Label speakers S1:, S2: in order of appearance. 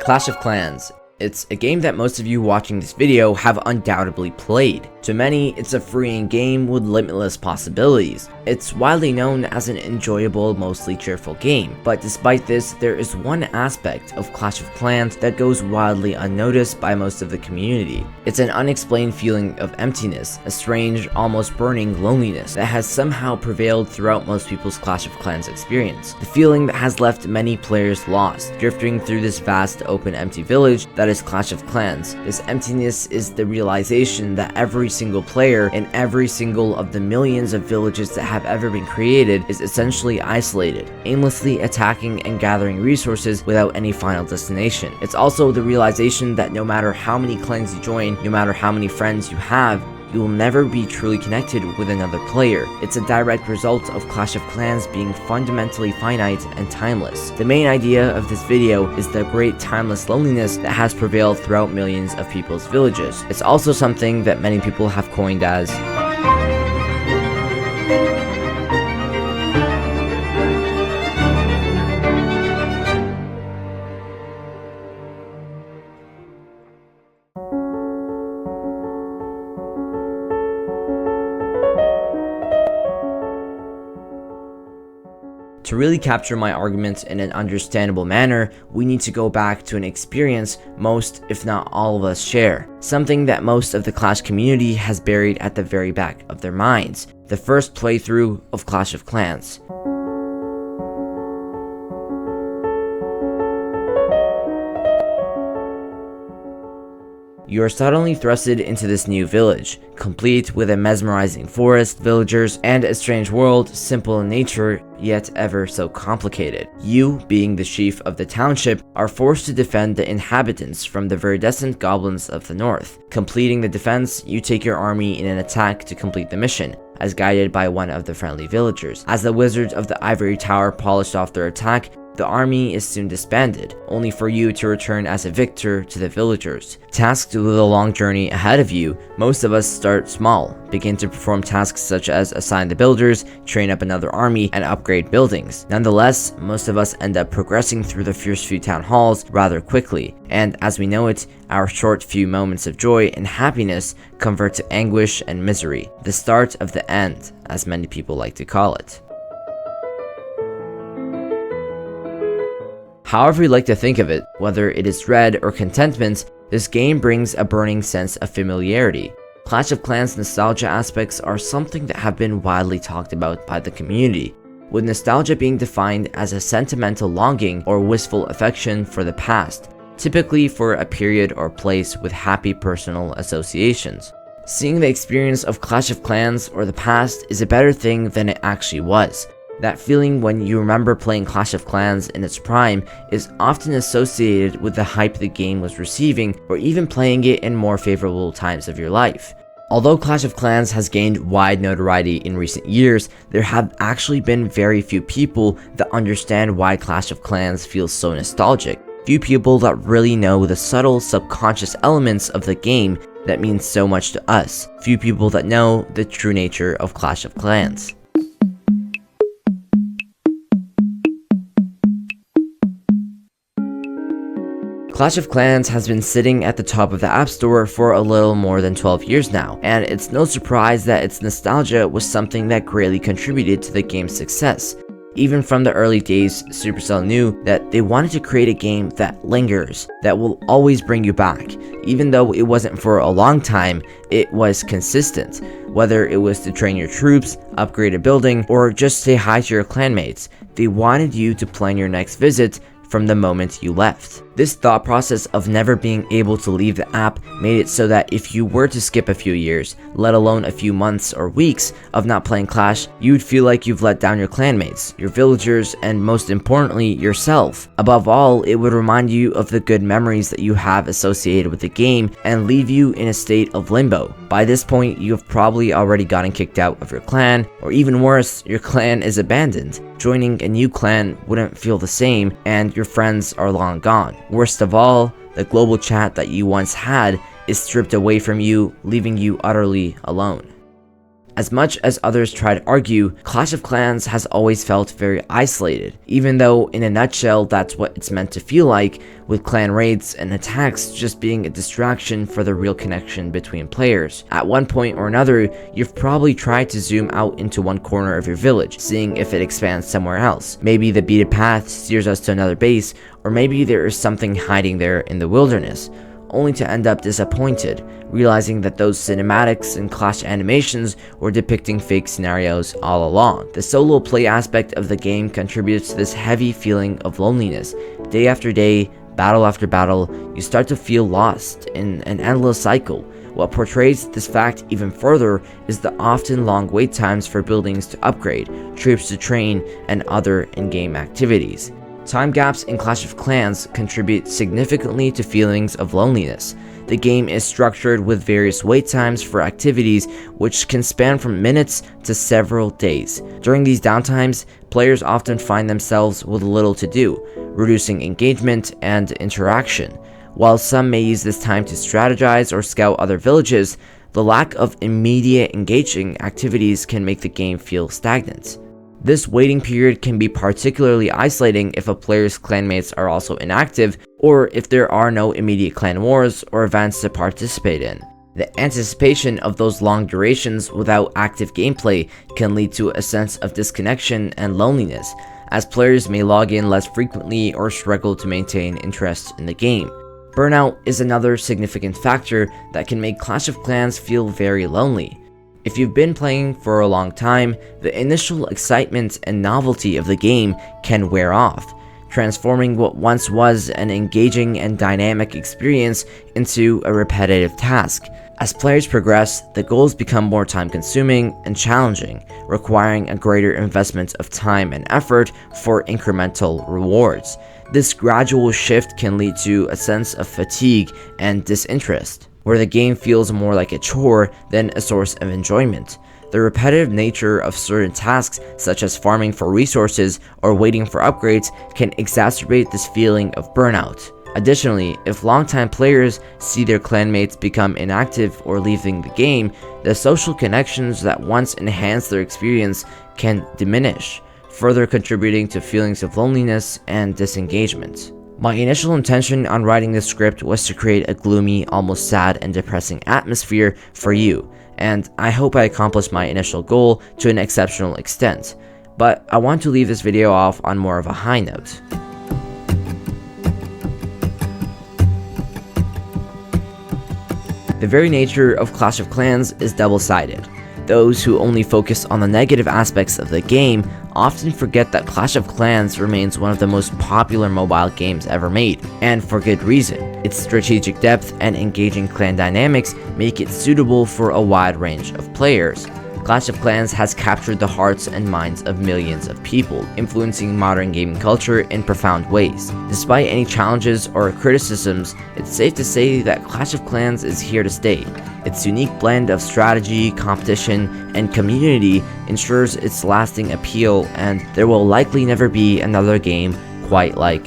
S1: Clash of Clans. It's a game that most of you watching this video have undoubtedly played. To many, it's a freeing game with limitless possibilities. It's widely known as an enjoyable, mostly cheerful game, but despite this, there is one aspect of Clash of Clans that goes wildly unnoticed by most of the community. It's an unexplained feeling of emptiness, a strange, almost burning loneliness that has somehow prevailed throughout most people's Clash of Clans experience. The feeling that has left many players lost, drifting through this vast, open, empty village that is Clash of Clans. This emptiness is the realization that every single player in every single of the millions of villages that have ever been created is essentially isolated, aimlessly attacking and gathering resources without any final destination. It's also the realization that no matter how many clans you join, no matter how many friends you have, you will never be truly connected with another player. It's a direct result of Clash of Clans being fundamentally finite and timeless. The main idea of this video is the great timeless loneliness that has prevailed throughout millions of people's villages. It's also something that many people have coined as To really capture my arguments in an understandable manner, we need to go back to an experience most, if not all of us share. Something that most of the Clash community has buried at the very back of their minds. The first playthrough of Clash of Clans. You are suddenly thrusted into this new village, complete with a mesmerizing forest, villagers, and a strange world, simple in nature, yet ever so complicated. You, being the chief of the township, are forced to defend the inhabitants from the viridescent goblins of the north. Completing the defense, you take your army in an attack to complete the mission, as guided by one of the friendly villagers. As the wizards of the ivory tower polished off their attack, the army is soon disbanded, only for you to return as a victor to the villagers. Tasked with a long journey ahead of you, most of us start small, begin to perform tasks such as assign the builders, train up another army, and upgrade buildings. Nonetheless, most of us end up progressing through the first few town halls rather quickly, and as we know it, our short few moments of joy and happiness convert to anguish and misery, the start of the end, as many people like to call it. However you like to think of it, whether it is dread or contentment, this game brings a burning sense of familiarity. Clash of Clans nostalgia aspects are something that have been widely talked about by the community, with nostalgia being defined as a sentimental longing or wistful affection for the past, typically for a period or place with happy personal associations. Seeing the experience of Clash of Clans or the past is a better thing than it actually was. That feeling when you remember playing Clash of Clans in its prime is often associated with the hype the game was receiving, or even playing it in more favorable times of your life. Although Clash of Clans has gained wide notoriety in recent years, there have actually been very few people that understand why Clash of Clans feels so nostalgic. Few people that really know the subtle subconscious elements of the game that mean so much to us. Few people that know the true nature of Clash of Clans. Clash of Clans has been sitting at the top of the App Store for a little more than 12 years now, and it's no surprise that its nostalgia was something that greatly contributed to the game's success. Even from the early days, Supercell knew that they wanted to create a game that lingers, that will always bring you back. Even though it wasn't for a long time, it was consistent. Whether it was to train your troops, upgrade a building, or just say hi to your clanmates, they wanted you to plan your next visit from the moment you left. This thought process of never being able to leave the app made it so that if you were to skip a few years, let alone a few months or weeks of not playing Clash, you'd feel like you've let down your clanmates, your villagers, and most importantly, yourself. Above all, it would remind you of the good memories that you have associated with the game and leave you in a state of limbo. By this point, you have probably already gotten kicked out of your clan, or even worse, your clan is abandoned. Joining a new clan wouldn't feel the same, and your friends are long gone. Worst of all, the global chat that you once had is stripped away from you, leaving you utterly alone. As much as others try to argue, Clash of Clans has always felt very isolated, even though in a nutshell that's what it's meant to feel like, with clan raids and attacks just being a distraction for the real connection between players. At one point or another, you've probably tried to zoom out into one corner of your village, seeing if it expands somewhere else. Maybe the beaten path steers us to another base, or maybe there is something hiding there in the wilderness, only to end up disappointed, realizing that those cinematics and Clash animations were depicting fake scenarios all along. The solo play aspect of the game contributes to this heavy feeling of loneliness. Day after day, battle after battle, you start to feel lost in an endless cycle. What portrays this fact even further is the often long wait times for buildings to upgrade, troops to train, and other in-game activities. Time gaps in Clash of Clans contribute significantly to feelings of loneliness. The game is structured with various wait times for activities which can span from minutes to several days. During these downtimes, players often find themselves with little to do, reducing engagement and interaction. While some may use this time to strategize or scout other villages, the lack of immediate engaging activities can make the game feel stagnant. This waiting period can be particularly isolating if a player's clanmates are also inactive, or if there are no immediate clan wars or events to participate in. The anticipation of those long durations without active gameplay can lead to a sense of disconnection and loneliness, as players may log in less frequently or struggle to maintain interest in the game. Burnout is another significant factor that can make Clash of Clans feel very lonely. If you've been playing for a long time, the initial excitement and novelty of the game can wear off, transforming what once was an engaging and dynamic experience into a repetitive task. As players progress, the goals become more time-consuming and challenging, requiring a greater investment of time and effort for incremental rewards. This gradual shift can lead to a sense of fatigue and disinterest, where the game feels more like a chore than a source of enjoyment. The repetitive nature of certain tasks, such as farming for resources or waiting for upgrades, can exacerbate this feeling of burnout. Additionally, if longtime players see their clanmates become inactive or leaving the game, the social connections that once enhanced their experience can diminish, further contributing to feelings of loneliness and disengagement. My initial intention on writing this script was to create a gloomy, almost sad and depressing atmosphere for you, and I hope I accomplished my initial goal to an exceptional extent, but I want to leave this video off on more of a high note. The very nature of Clash of Clans is double-sided. Those who only focus on the negative aspects of the game often forget that Clash of Clans remains one of the most popular mobile games ever made, and for good reason. Its strategic depth and engaging clan dynamics make it suitable for a wide range of players. Clash of Clans has captured the hearts and minds of millions of people, influencing modern gaming culture in profound ways. Despite any challenges or criticisms, it's safe to say that Clash of Clans is here to stay. Its unique blend of strategy, competition, and community ensures its lasting appeal, and there will likely never be another game quite like